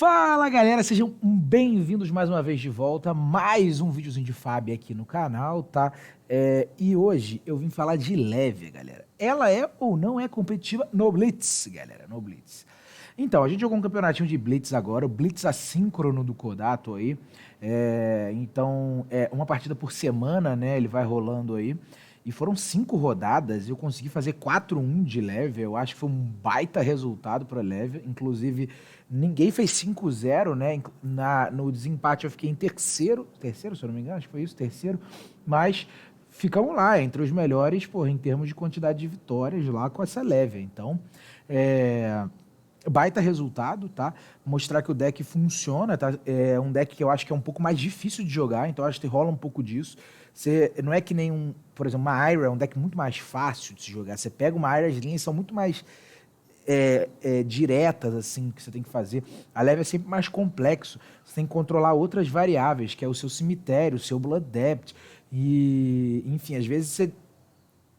Fala galera, sejam bem-vindos mais uma vez de volta, mais um videozinho de Fábio aqui no canal, tá? E hoje eu vim falar de Levia, galera. Ela é ou não é competitiva no Blitz, galera, no Blitz. Então, a gente jogou um campeonatinho de Blitz agora, o Blitz assíncrono do Kodato aí. Então, uma partida por semana, né, ele vai rolando aí. E foram 5 rodadas, eu consegui fazer 4-1 de Levia, eu acho que foi um baita resultado para Levia, inclusive ninguém fez 5-0, né, no desempate eu fiquei em terceiro, se eu não me engano, acho que foi isso, terceiro, mas ficamos lá, entre os melhores, porra, em termos de quantidade de vitórias lá com essa Levia, então, baita resultado, tá? Mostrar que o deck funciona, tá? É um deck que eu acho que é um pouco mais difícil de jogar, então acho que rola um pouco disso. Não é que nem por exemplo, uma Ira é um deck muito mais fácil de se jogar. Você pega uma Ira, as linhas são muito mais diretas, assim, que você tem que fazer. A Levia é sempre mais complexo. Você tem que controlar outras variáveis, que é o seu cemitério, o seu Blood Debt. E, enfim, às vezes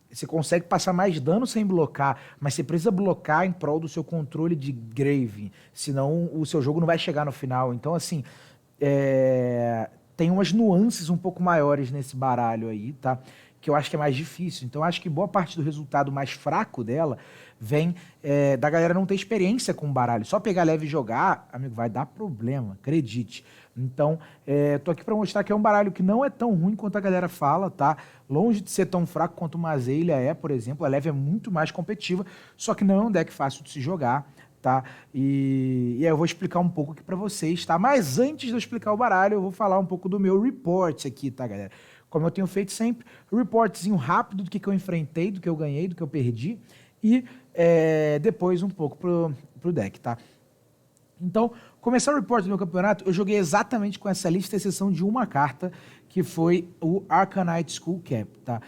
você consegue passar mais dano sem blocar, mas você precisa blocar em prol do seu controle de grave, senão o seu jogo não vai chegar no final. Então, assim, tem umas nuances um pouco maiores nesse baralho aí, tá? Que eu acho que é mais difícil. Então, eu acho que boa parte do resultado mais fraco dela vem da galera não ter experiência com o baralho. Só pegar leve e jogar, amigo, vai dar problema, acredite. Então, tô aqui para mostrar que é um baralho que não é tão ruim quanto a galera fala, tá? Longe de ser tão fraco quanto uma Azalea por exemplo. A leve é muito mais competitiva, só que não é um deck fácil de se jogar, tá? E aí eu vou explicar um pouco aqui para vocês, tá? Mas antes de eu explicar o baralho, eu vou falar um pouco do meu report aqui, tá, galera? Como eu tenho feito sempre, reportzinho rápido do que eu enfrentei, do que eu ganhei, do que eu perdi, e depois um pouco pro deck, tá? Então, começar o report do meu campeonato, eu joguei exatamente com essa lista, exceção de uma carta, que foi o Arcanite Skull Cap, tá?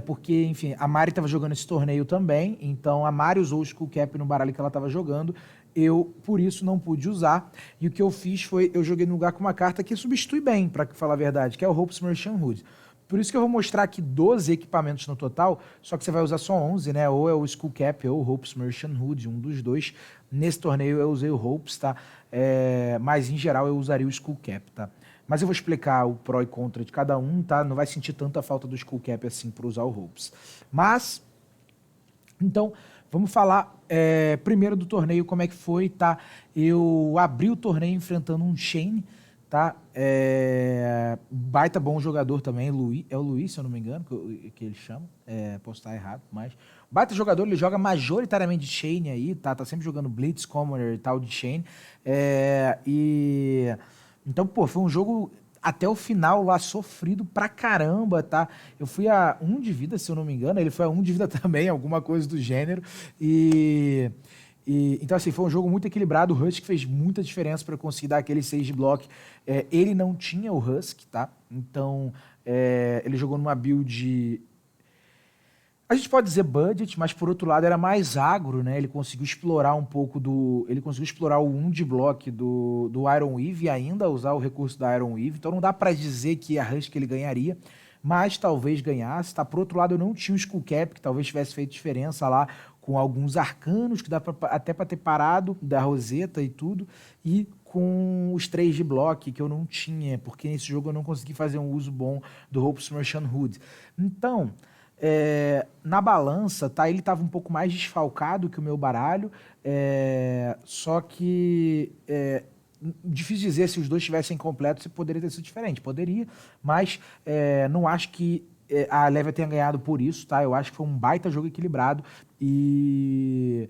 Porque, enfim, a Mari tava jogando esse torneio também, então a Mari usou o Skull Cap no baralho que ela tava jogando, eu, por isso, não pude usar, e o que eu fiz foi, eu joguei no lugar com uma carta que substitui bem, pra falar a verdade, que é o Hope's Merchant Hood. Por isso que eu vou mostrar aqui 12 equipamentos no total, só que você vai usar só 11, né? Ou é o Skull Cap ou o Hope's Merchant Hood, um dos dois. Nesse torneio eu usei o Hope's, tá? Mas em geral eu usaria o Skull Cap, tá? Mas eu vou explicar o pró e contra de cada um, tá? Não vai sentir tanta falta do Skull Cap assim para usar o Hope's. Mas, então, vamos falar primeiro do torneio, como é que foi, tá? Eu abri o torneio enfrentando um Shane, tá? Baita bom jogador também, é o Luiz, se eu não me engano, que ele chama, posso estar errado, mas baita jogador, ele joga majoritariamente de Shane aí, tá sempre jogando Blitz, Commoner e tal de Shane, então, pô, foi um jogo até o final lá, sofrido pra caramba, tá? Eu fui a 1 de vida, se eu não me engano, ele foi a 1 de vida também, alguma coisa do gênero, então, assim, foi um jogo muito equilibrado. O Husky fez muita diferença para conseguir dar aquele 6 de bloco. Ele não tinha o Husky, tá? Então, ele jogou numa build... A gente pode dizer budget, mas por outro lado era mais agro, né? Ele conseguiu explorar um pouco Ele conseguiu explorar o 1 de bloco do Iron Weave e ainda usar o recurso da Iron Weave. Então não dá para dizer que a Husky ele ganharia, mas talvez ganhasse, tá? Por outro lado, eu não tinha o Skull Cap, que talvez tivesse feito diferença lá com alguns arcanos, que dá até para ter parado da Roseta e tudo, e com os 3 de bloco, que eu não tinha, porque nesse jogo eu não consegui fazer um uso bom do Hope's Merchant Hood. Então, na balança, tá? Ele estava um pouco mais desfalcado que o meu baralho, só que difícil dizer se os dois estivessem completos se poderia ter sido diferente. Poderia, mas não acho que a Levia tenha ganhado por isso, tá? Eu acho que foi um baita jogo equilibrado e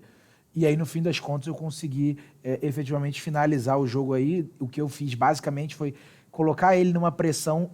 aí no fim das contas eu consegui efetivamente finalizar o jogo aí. O que eu fiz basicamente foi colocar ele numa pressão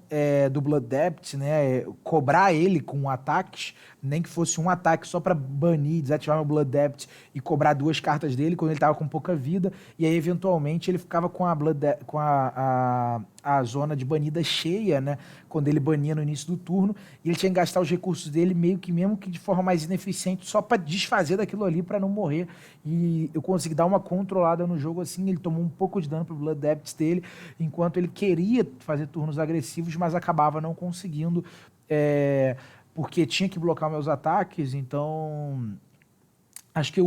do Blood Debt, né? Cobrar ele com ataques, nem que fosse um ataque só para banir, desativar meu Blood Debt e cobrar 2 cartas dele quando ele tava com pouca vida, e aí eventualmente ele ficava com a zona de banida cheia, né? Quando ele bania no início do turno, e ele tinha que gastar os recursos dele meio que mesmo que de forma mais ineficiente, só para desfazer daquilo ali para não morrer. E eu consegui dar uma controlada no jogo assim, ele tomou um pouco de dano pro Blood Debt dele, enquanto ele queria fazer turnos agressivos, mas acabava não conseguindo, porque tinha que blocar meus ataques, então Acho que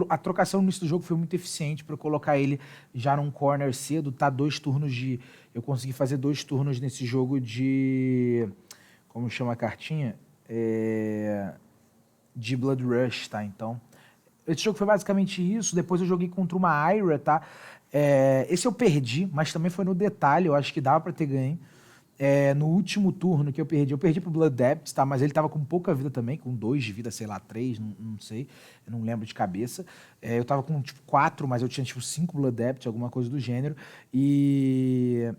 a trocação no início do jogo foi muito eficiente para eu colocar ele já num corner cedo, tá? 2 turnos de. Eu consegui fazer 2 turnos nesse jogo de. Como chama a cartinha? De Blood Rush, tá? Então, esse jogo foi basicamente isso. Depois eu joguei contra uma Aira, tá? Esse eu perdi, mas também foi no detalhe. Eu acho que dava para ter ganho. No último turno que eu perdi pro Blood Depths, tá? Mas ele tava com pouca vida também, com 2 de vida, sei lá, 3, não sei, eu não lembro de cabeça. Eu tava com, tipo, 4, mas eu tinha, tipo, 5 Blood Depths, alguma coisa do gênero. E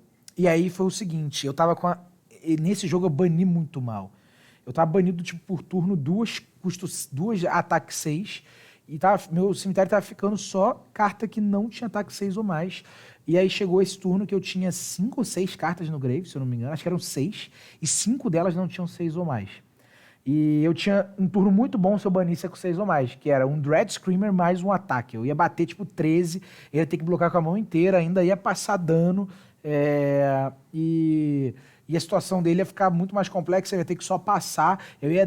aí foi o seguinte, eu tava com e nesse jogo eu bani muito mal. Eu tava banido, tipo, por turno, 2 ataque 6, e meu cemitério tava ficando só carta que não tinha ataque 6 ou mais. E aí chegou esse turno que eu tinha 5 ou 6 cartas no Grave, se eu não me engano. Acho que eram 6. E 5 delas não tinham 6 ou mais. E eu tinha um turno muito bom se eu banisse com 6 ou mais, que era um Dread Screamer mais um ataque. Eu ia bater tipo 13, ia ter que bloquear com a mão inteira, ainda ia passar dano. E a situação dele ia ficar muito mais complexa, eu ia ter que só passar. Eu ia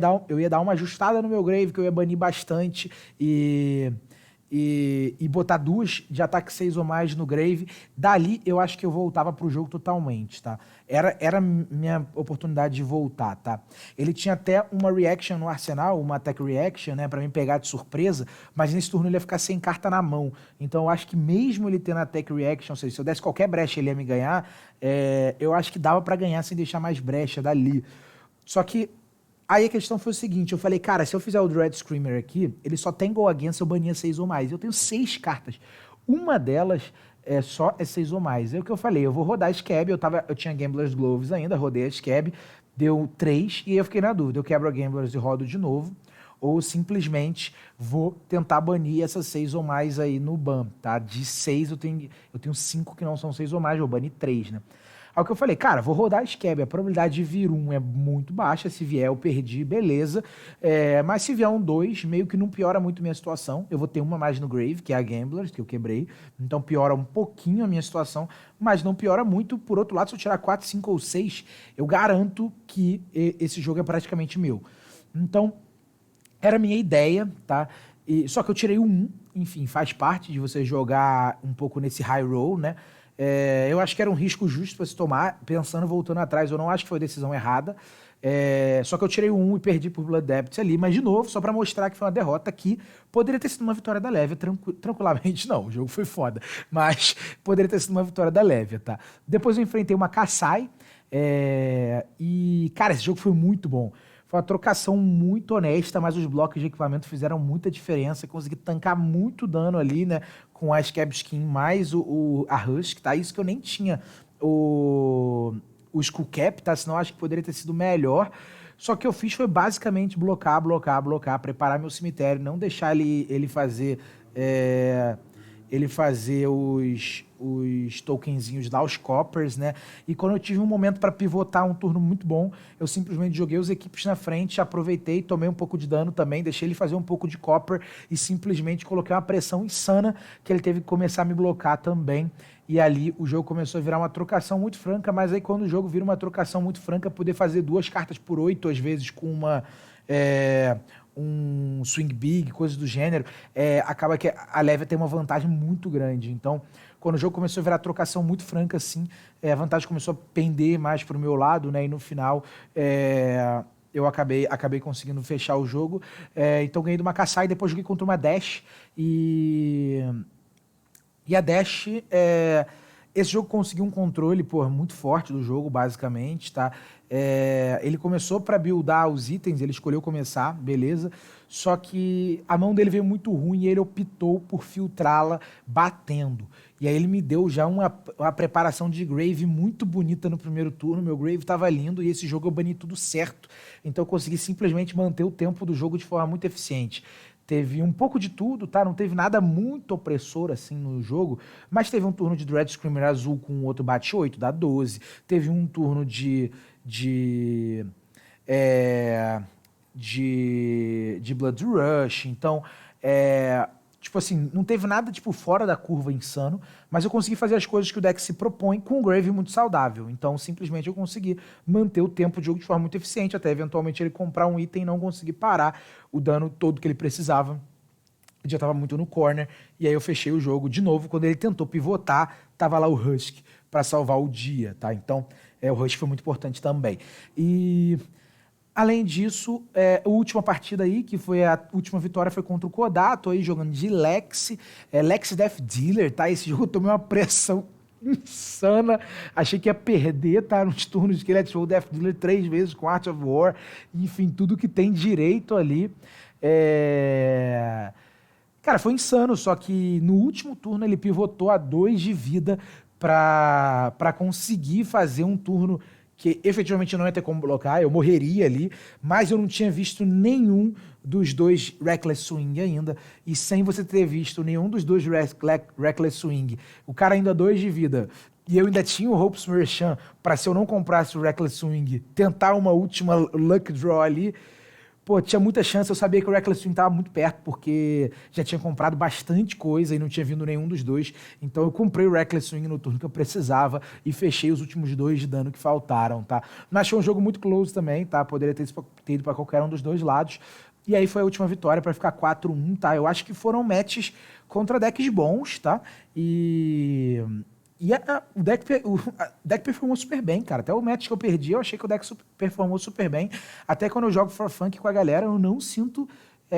dar uma ajustada no meu Grave, que eu ia banir bastante. E botar 2 de ataque 6 ou mais no Grave. Dali, eu acho que eu voltava pro jogo totalmente, tá? Era minha oportunidade de voltar, tá? Ele tinha até uma reaction no arsenal, uma attack reaction, né? Pra me pegar de surpresa, mas nesse turno ele ia ficar sem carta na mão. Então eu acho que mesmo ele tendo attack reaction, ou seja, se eu desse qualquer brecha ele ia me ganhar, eu acho que dava pra ganhar sem deixar mais brecha dali. Só que aí a questão foi o seguinte, eu falei, cara, se eu fizer o Dread Screamer aqui, ele só tem Go Against se eu bania 6 ou mais. Eu tenho 6 cartas. Uma delas é 6 ou mais. É o que eu falei, eu vou rodar a Scab, eu tinha Gambler's Gloves ainda, rodei a Scab, deu 3, e aí eu fiquei na dúvida, eu quebro a Gamblers e rodo de novo, ou simplesmente vou tentar banir essas 6 ou mais aí no ban, tá? De 6 eu tenho 5 que não são 6 ou mais, eu bani 3, né? Aí o que eu falei, cara, vou rodar a Scab, a probabilidade de vir um é muito baixa, se vier eu perdi, beleza. Mas se vier um 2, meio que não piora muito minha situação. Eu vou ter uma mais no Grave, que é a Gamblers, que eu quebrei. Então piora um pouquinho a minha situação, mas não piora muito. Por outro lado, se eu tirar 4, 5 ou 6, eu garanto que esse jogo é praticamente meu. Então, era a minha ideia, tá? Só que eu tirei o 1, enfim, faz parte de você jogar um pouco nesse high roll, né? Eu acho que era um risco justo para se tomar, pensando, voltando atrás, eu não acho que foi a decisão errada. Só que eu tirei o 1 e perdi por Blood Depths ali, mas de novo, só para mostrar que foi uma derrota que poderia ter sido uma vitória da Lévia, tranquilamente não, o jogo foi foda, mas poderia ter sido uma vitória da Lévia, tá? Depois eu enfrentei uma Kassai, e, cara, esse jogo foi muito bom. Foi uma trocação muito honesta, mas os blocos de equipamento fizeram muita diferença. Consegui tancar muito dano ali, né? Com a Scab Skin mais a Husk, tá? Isso que eu nem tinha o Skull Cap, tá? Senão acho que poderia ter sido melhor. Só que eu fiz foi basicamente blocar, preparar meu cemitério, não deixar ele fazer. Ele fazer os tokenzinhos lá, os coppers, né? E quando eu tive um momento para pivotar um turno muito bom, eu simplesmente joguei os equipes na frente, aproveitei, tomei um pouco de dano também, deixei ele fazer um pouco de copper e simplesmente coloquei uma pressão insana que ele teve que começar a me blocar também. E ali o jogo começou a virar uma trocação muito franca, mas aí quando o jogo vira uma trocação muito franca, poder fazer 2 cartas por 8, às vezes com um swing big, coisas do gênero, acaba que a Lévia tem uma vantagem muito grande. Então, quando o jogo começou a virar trocação muito franca, assim, a vantagem começou a pender mais pro meu lado, né? E no final, eu acabei conseguindo fechar o jogo. Então, ganhei de uma Kassai, depois joguei contra uma Dash. E a Dash, esse jogo conseguiu um controle, pô, muito forte do jogo, basicamente, tá? Ele começou para buildar os itens, ele escolheu começar, beleza. Só que a mão dele veio muito ruim e ele optou por filtrá-la batendo. E aí ele me deu já uma preparação de Grave muito bonita no primeiro turno. Meu Grave tava lindo e esse jogo eu bani tudo certo. Então eu consegui simplesmente manter o tempo do jogo de forma muito eficiente. Teve um pouco de tudo, tá? Não teve nada muito opressor assim no jogo, mas teve um turno de Dread Screamer azul com o outro bate 8, dá 12. Teve um turno de, é, de Blood Rush. Então, tipo assim, não teve nada tipo fora da curva insano, mas eu consegui fazer as coisas que o deck se propõe com um Grave muito saudável. Então, simplesmente eu consegui manter o tempo de jogo de forma muito eficiente, até eventualmente ele comprar um item e não conseguir parar o dano todo que ele precisava. ele já tava muito no corner, e aí eu fechei o jogo de novo. Quando ele tentou pivotar, tava lá o Husky para salvar o dia, tá? Então, o Husky foi muito importante também. E além disso, a última partida aí, que foi a última vitória, foi contra o Kodato, aí jogando de Lexi, Lexi Death Dealer, tá? Esse jogo eu tomei uma pressão insana, achei que ia perder, tá? Nos turnos que ele ativou o Death Dealer 3 vezes com Art of War, enfim, tudo que tem direito ali. Cara, foi insano, só que no último turno ele pivotou a 2 de vida pra conseguir fazer um turno que efetivamente não ia ter como blocar, eu morreria ali, mas eu não tinha visto nenhum dos dois Reckless Swing ainda, e sem você ter visto nenhum dos dois Reckless Swing, o cara ainda 2 de vida, e eu ainda tinha o Hopes Merchant pra, se eu não comprasse o Reckless Swing, tentar uma última Luck Draw ali. Pô, tinha muita chance, eu sabia que o Reckless Swing tava muito perto, porque já tinha comprado bastante coisa e não tinha vindo nenhum dos dois. Então eu comprei o Reckless Swing no turno que eu precisava e fechei os últimos 2 de dano que faltaram, tá? Mas foi um jogo muito close também, tá? Poderia ter ido pra qualquer um dos dois lados. E aí foi a última vitória pra ficar 4-1, tá? Eu acho que foram matches contra decks bons, tá? O deck performou super bem, cara. Até o match que eu perdi, eu achei que o deck performou super bem. Até quando eu jogo For Funk com a galera, eu não sinto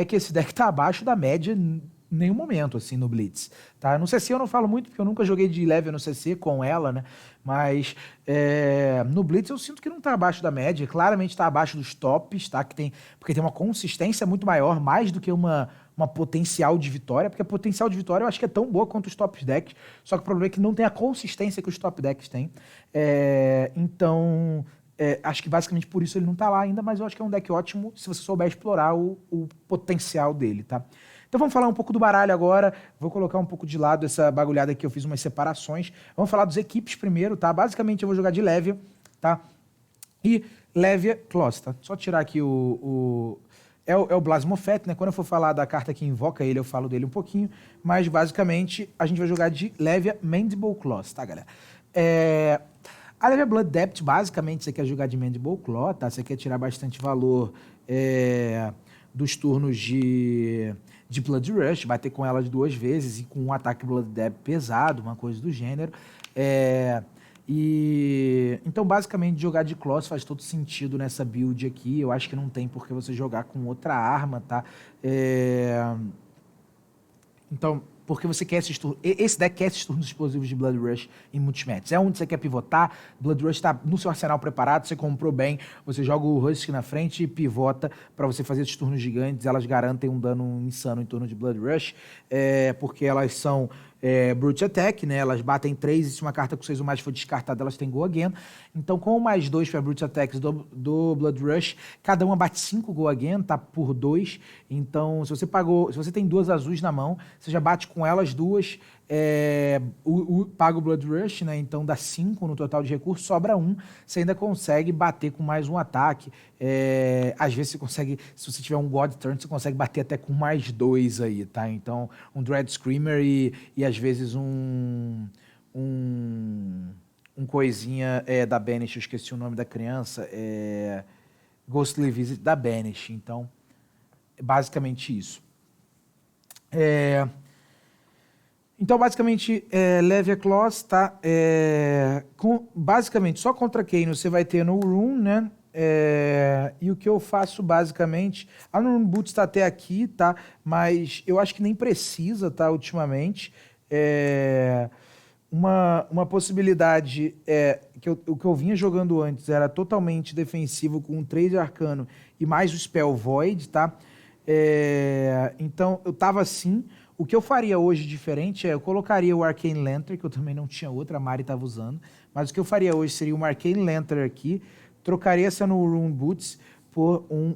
que esse deck tá abaixo da média em nenhum momento, assim, no Blitz. Tá? No CC eu não falo muito, porque eu nunca joguei de level no CC com ela, né? Mas no Blitz eu sinto que não tá abaixo da média. Claramente tá abaixo dos tops, tá? Porque tem uma consistência muito maior, mais do que uma potencial de vitória, porque a potencial de vitória eu acho que é tão boa quanto os top decks, só que o problema é que não tem a consistência que os top decks têm. Então, acho que basicamente por isso ele não tá lá ainda, mas eu acho que é um deck ótimo se você souber explorar o potencial dele, tá? Então vamos falar um pouco do baralho agora, vou colocar um pouco de lado essa bagulhada aqui, eu fiz umas separações. Vamos falar dos equipes primeiro, tá? Basicamente eu vou jogar de Levia, tá? E Levia Claws, tá? Só tirar aqui é o Blasmofet, né? Quando eu for falar da carta que invoca ele, eu falo dele um pouquinho. Mas, basicamente, a gente vai jogar de Levia Mandible Claws, tá, galera? A Levia Blood Debt, basicamente, você quer jogar de Mandible Claw, tá? Você quer tirar bastante valor dos turnos de Blood Rush, bater com elas 2 vezes e com um ataque Blood Debt pesado, uma coisa do gênero. Então, basicamente, jogar de Claws faz todo sentido nessa build aqui. Eu acho que não tem por que você jogar com outra arma, tá? Então, porque você quer esses turnos... Esse deck quer esses turnos explosivos de Blood Rush em multimatches. É onde você quer pivotar, Blood Rush tá no seu arsenal preparado, você comprou bem, você joga o Husky na frente e pivota pra você fazer esses turnos gigantes. Elas garantem um dano insano em torno de Blood Rush, porque elas são... Brute Attack, né? Elas batem 3 e se uma carta com 6 ou mais for descartada, elas têm Go Again. Então, com mais 2 para Brute Attacks do Blood Rush, cada uma bate 5 Go Again, tá? Por 2. Então, se você tem 2 azuis na mão, você já bate com elas 2, paga o Blood Rush, né? Então dá 5 no total de recursos, sobra 1. Você ainda consegue bater com mais um ataque. Às vezes você consegue, se você tiver um God Turn, você consegue bater até com mais 2 aí, tá? Então, um Dread Screamer e às vezes um coisinha da Banish, eu esqueci o nome da criança, Ghostly Visit da Banish. Então, é basicamente isso. Então, basicamente, Levia Claws, tá? Basicamente, só contra Kano você vai ter no Room, né? E o que eu faço, basicamente... A No Room Boots tá até aqui, tá? Mas eu acho que nem precisa, tá? Ultimamente. Uma possibilidade o que eu vinha jogando antes era totalmente defensivo com 3 de Arcano e mais o Spell Void, tá? Então, eu tava assim... O que eu faria hoje diferente eu colocaria o Arcane Lantern, que eu também não tinha outra, a Mari estava usando, mas o que eu faria hoje seria uma Arcane Lantern aqui, trocaria essa no Rune Boots por um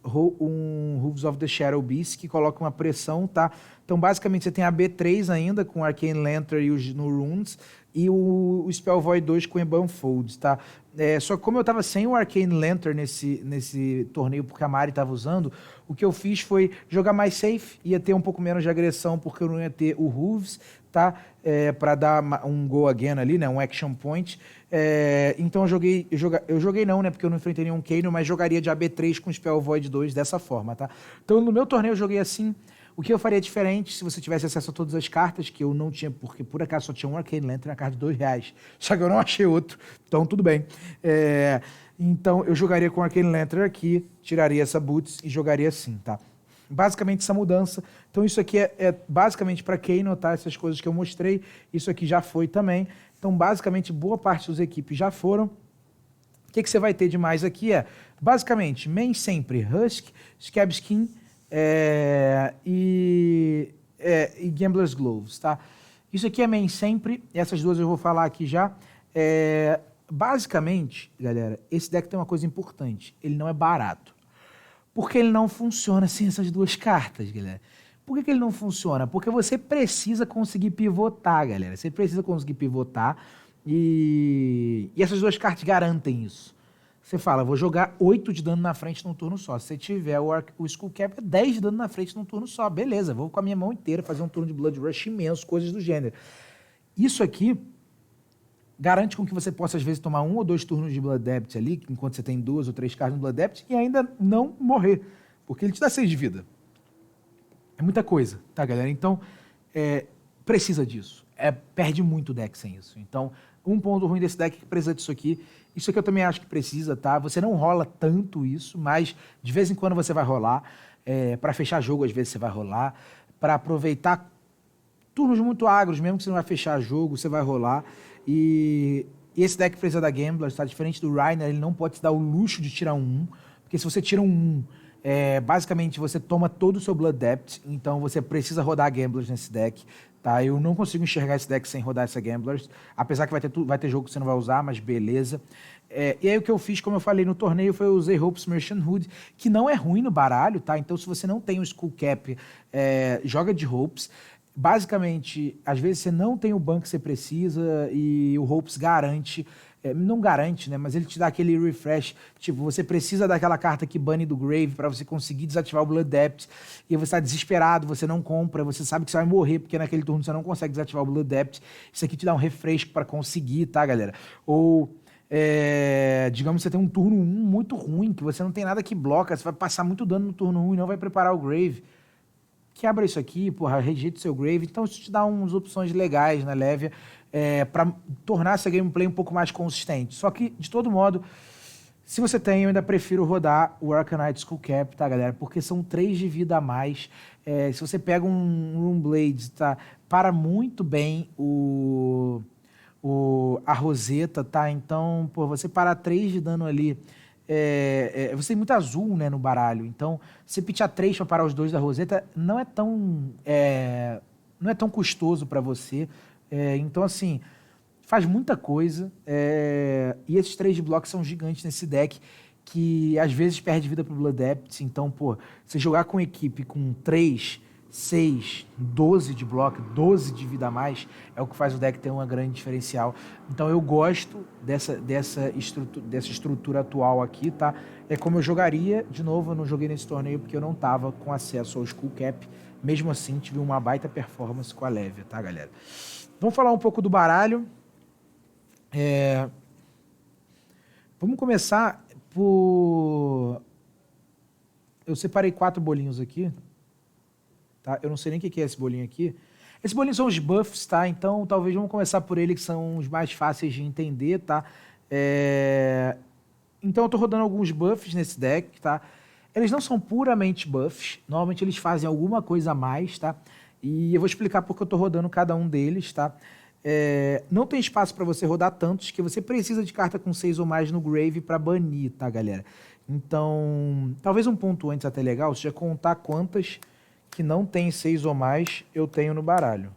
Hooves of the Shadow Beast, que coloca uma pressão, tá? Então, basicamente, você tem a B3 ainda, com Arcane Lantern e os no Runes, e o Spell Void 2 com Eban Folds, tá? Só que como eu tava sem o Arcane Lantern nesse torneio, porque a Mari tava usando, o que eu fiz foi jogar mais safe, ia ter um pouco menos de agressão, porque eu não ia ter o Hooves, tá? Pra dar um go again ali, né? Um action point. Então eu joguei não, né? Porque eu não enfrentei nenhum Kano, mas jogaria de AB3 com Spell Void 2 dessa forma, tá? Então no meu torneio eu joguei assim. O que eu faria diferente se você tivesse acesso a todas as cartas, que eu não tinha, porque por acaso só tinha um Arcane Lantern na carta de R$2. Só que eu não achei outro, então tudo bem. Então eu jogaria com o Arcane Lantern aqui, tiraria essa Boots e jogaria assim, tá? Basicamente essa mudança. Então isso aqui é basicamente para quem notar essas coisas que eu mostrei. Isso aqui já foi também. Então basicamente boa parte das equipes já foram. O que você vai ter de mais aqui basicamente, main sempre Husk, Scabskin e Gambler's Gloves, tá? Isso aqui é main sempre, essas duas eu vou falar aqui já. Basicamente, galera, esse deck tem uma coisa importante, ele não é barato. Por que ele não funciona sem essas duas cartas, galera? Por que ele não funciona? Porque você precisa conseguir pivotar, galera. Você precisa conseguir pivotar e essas duas cartas garantem isso. Você fala, vou jogar 8 de dano na frente num turno só. Se você tiver o Skull Cap, é 10 de dano na frente num turno só. Beleza, vou com a minha mão inteira fazer um turno de Blood Rush imenso, coisas do gênero. Isso aqui garante com que você possa, às vezes, tomar 1 ou 2 turnos de Blood Debt ali, enquanto você tem 2 ou 3 cartas no Blood Debt, e ainda não morrer, porque ele te dá 6 de vida. É muita coisa, tá, galera? Então, precisa disso. Perde muito o deck sem isso. Então, um ponto ruim desse deck é que precisa disso aqui. Isso aqui eu também acho que precisa, tá? Você não rola tanto isso, mas de vez em quando você vai rolar. Para fechar jogo, às vezes você vai rolar. Para aproveitar turnos muito agros, mesmo que você não vai fechar jogo, você vai rolar. E esse deck precisa da Gambler, tá? Diferente do Reiner, ele não pode te dar o luxo de tirar um 1, porque se você tira um 1, basicamente você toma todo o seu Blood Debt, então você precisa rodar Gamblers nesse deck, tá? Eu não consigo enxergar esse deck sem rodar essa Gamblers, apesar que vai ter jogo que você não vai usar, mas beleza. E aí o que eu fiz, como eu falei no torneio, foi eu usei Hopes Merchant Hood, que não é ruim no baralho, tá? Então se você não tem o Skull Cap, joga de Hopes. Basicamente, às vezes você não tem o ban que você precisa e o Hopes garante, não garante, né? Mas ele te dá aquele refresh, tipo, você precisa daquela carta que bane do Grave para você conseguir desativar o Blood Debt e você tá desesperado, você não compra, você sabe que você vai morrer porque naquele turno você não consegue desativar o Blood Debt. Isso aqui te dá um refresco para conseguir, tá, galera? Ou digamos que você tem um turno 1 muito ruim, que você não tem nada que bloca, você vai passar muito dano no turno 1 e não vai preparar o Grave. Quebra isso aqui, porra, rejeita o seu Grave. Então isso te dá umas opções legais na Levia para tornar essa gameplay um pouco mais consistente. Só que, de todo modo, se você tem, eu ainda prefiro rodar o Arcanite Skull Cap, tá, galera? Porque são 3 de vida a mais. Se você pega um Runeblade, tá? Para muito bem a Roseta, tá? Então, pô, você parar 3 de dano ali... você tem muito azul, né, no baralho, então você pitear 3 para parar os 2 da Roseta não é tão custoso para você, então assim, faz muita coisa, e esses 3 de bloco são gigantes nesse deck, que às vezes perde vida pro Blood Debt, então, pô, você jogar com equipe com 3, 6, 12 de bloco, 12 de vida a mais, é o que faz o deck ter uma grande diferencial. Então eu gosto dessa estrutura atual aqui, tá? É como eu jogaria, de novo, eu não joguei nesse torneio porque eu não tava com acesso ao Skull Cap, mesmo assim tive uma baita performance com a Levia, tá, galera? Vamos falar um pouco do baralho. Vamos começar por... Eu separei 4 bolinhos aqui. Tá? Eu não sei nem o que é esse bolinho aqui. Esses bolinhos são os buffs, tá? Então, talvez vamos começar por ele, que são os mais fáceis de entender, tá? Então, eu tô rodando alguns buffs nesse deck, tá? Eles não são puramente buffs. Normalmente, eles fazem alguma coisa a mais, tá? E eu vou explicar porque eu tô rodando cada um deles, tá? Não tem espaço para você rodar tantos que você precisa de carta com 6 ou mais no Grave para banir, tá, galera? Então, talvez um ponto antes até legal seja contar quantas... que não tem 6 ou mais, eu tenho no baralho.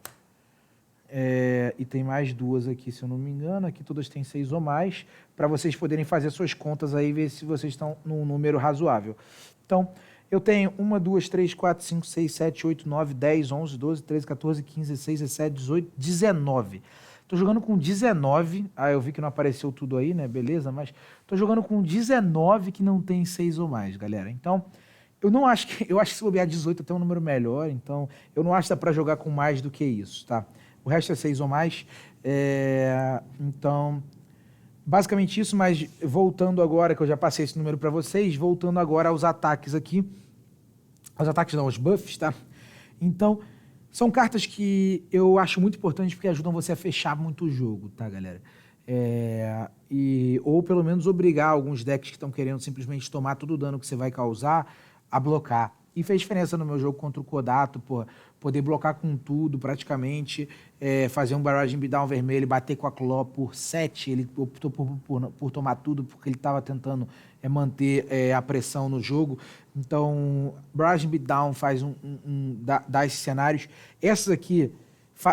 E tem mais 2 aqui, se eu não me engano. Aqui todas têm 6 ou mais, para vocês poderem fazer suas contas aí e ver se vocês estão num número razoável. Então, eu tenho 1, 2, 3, 4, 5, 6, 7, 8, 9, 10, 11, 12, 13, 14, 15, 16, 17, 18, 19. Tô jogando com 19. Eu vi que não apareceu tudo aí, né? Beleza, mas tô jogando com 19 que não tem 6 ou mais, galera. Então... eu acho que se bobear 18 até um número melhor, então eu não acho que dá pra jogar com mais do que isso, tá? O resto é 6 ou mais, então, basicamente isso, mas voltando agora, que eu já passei esse número pra vocês, voltando agora aos ataques aqui, aos ataques não, aos buffs, tá? Então, são cartas que eu acho muito importantes porque ajudam você a fechar muito o jogo, tá, galera? Ou pelo menos obrigar alguns decks que estão querendo simplesmente tomar todo o dano que você vai causar a blocar. E fez diferença no meu jogo contra o Kodato, pô, poder blocar com tudo praticamente, fazer um Barraging Beatdown vermelho, bater com a Claw por 7, ele optou por tomar tudo porque ele estava tentando manter a pressão no jogo. Então, Barraging Beatdown faz dá esses cenários. Essas aqui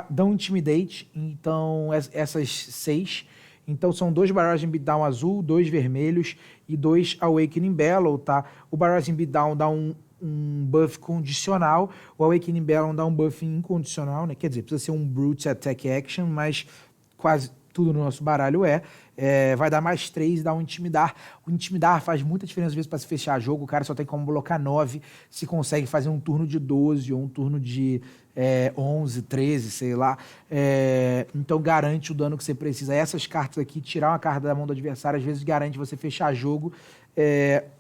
dão Intimidate, então essas 6. Então são 2 Barraging Beatdown azul, 2 vermelhos e 2 Awakening Bellow, tá? O Barraging Beatdown dá um buff condicional, o Awakening Bellow dá um buff incondicional, né? Quer dizer, precisa ser um Brute Attack Action, mas quase tudo no nosso baralho vai dar mais 3 e dá um Intimidar. O Intimidar faz muita diferença às vezes para se fechar jogo, o cara só tem como blocar 9, se consegue fazer um turno de 12 ou um turno de 11, 13, sei lá. Então garante o dano que você precisa. Essas cartas aqui, tirar uma carta da mão do adversário, às vezes garante você fechar jogo.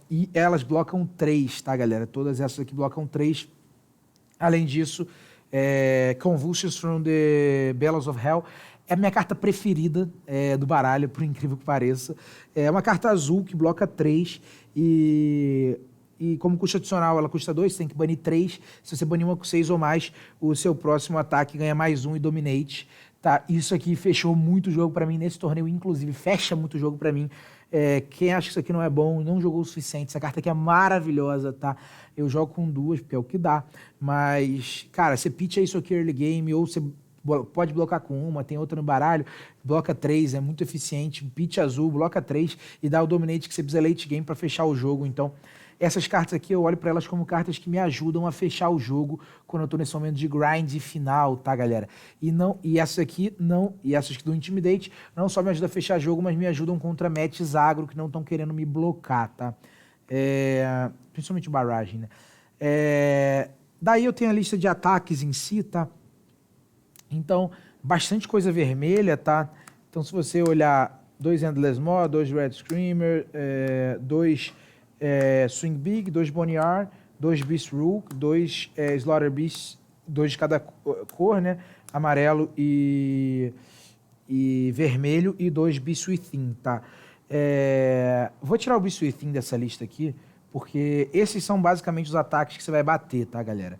E elas blocam 3, tá, galera? Todas essas aqui blocam 3. Além disso, Convulsions from the Bellows of Hell é a minha carta preferida do baralho, por incrível que pareça. É uma carta azul que bloca 3 e como custo adicional ela custa 2, você tem que banir 3. Se você banir uma com 6 ou mais, o seu próximo ataque ganha mais 1 e Dominate. Tá? Isso aqui fechou muito jogo pra mim nesse torneio, inclusive fecha muito jogo pra mim. Quem acha que isso aqui não é bom, não jogou o suficiente. Essa carta aqui é maravilhosa, tá? Eu jogo com 2, porque é o que dá. Mas, cara, você pitcha isso aqui early game, ou você pode blocar com uma, tem outra no baralho, bloca 3, é muito eficiente. Pitch azul, bloca 3 e dá o Dominate que você precisa late game pra fechar o jogo. Então, essas cartas aqui, eu olho pra elas como cartas que me ajudam a fechar o jogo quando eu tô nesse momento de grind final, tá, galera? E essas aqui do Intimidate não só me ajudam a fechar jogo, mas me ajudam contra matches agro que não estão querendo me blocar, tá? Principalmente barragem, né? Daí eu tenho a lista de ataques em si, tá? Então, bastante coisa vermelha, tá? Então, se você olhar 2 Endless Maw, 2 Red Screamer, 2 Swing Big, 2 Boneyard, 2 Beast Rook, 2 Slaughter Beast, 2 de cada cor, né? Amarelo e vermelho, e 2 Beast Within, tá? Vou tirar o Beast Within dessa lista aqui, porque esses são basicamente os ataques que você vai bater, tá, galera?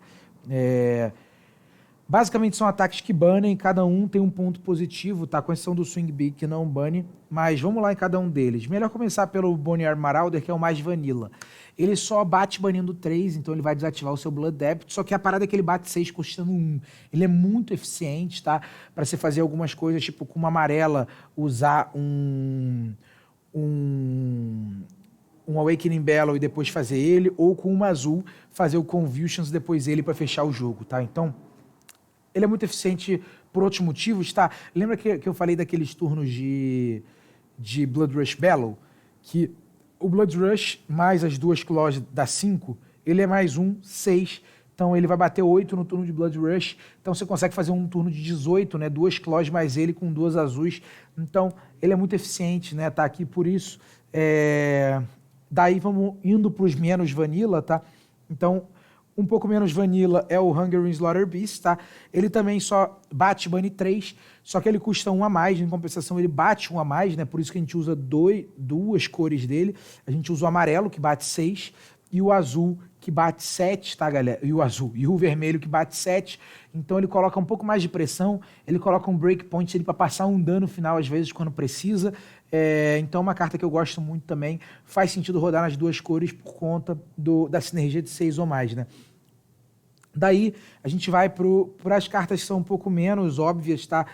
Basicamente são ataques que banem, cada um tem um ponto positivo, tá? Com exceção do Swing Big que não bane, mas vamos lá em cada um deles. Melhor começar pelo Boneyard Marauder, que é o mais vanilla. Ele só bate banindo 3, então ele vai desativar o seu Blood Debit, só que a parada é que ele bate 6 custando 1. Ele é muito eficiente, tá? Pra você fazer algumas coisas, tipo com uma amarela, usar um Awakening Bellow e depois fazer ele, ou com uma azul, fazer o Convulsions depois ele pra fechar o jogo, tá? Então, ele é muito eficiente por outros motivos, tá? Lembra que eu falei daqueles turnos de Blood Rush Bellow? Que o Blood Rush mais as 2 claws dá 5, ele é mais 6. Então ele vai bater 8 no turno de Blood Rush. Então você consegue fazer um turno de 18, né? 2 claws mais ele com 2 azuis. Então ele é muito eficiente, né? Tá aqui por isso. Daí vamos indo para os menos vanilla, tá? Então, um pouco menos vanilla é o Hungering Slaughter Beast, tá? Ele também só bate bane 3, só que ele custa 1 a mais, em compensação ele bate 1 a mais, né? Por isso que a gente usa 2 cores dele. A gente usa o amarelo, que bate 6, e o azul, que bate 7, tá, galera? E o vermelho, que bate 7. Então ele coloca um pouco mais de pressão, ele coloca um breakpoint ali para passar um dano final, às vezes, quando precisa. Então uma carta que eu gosto muito também. Faz sentido rodar nas 2 cores por conta da sinergia de 6 ou mais, né? Daí a gente vai para as cartas que são um pouco menos óbvias, tá?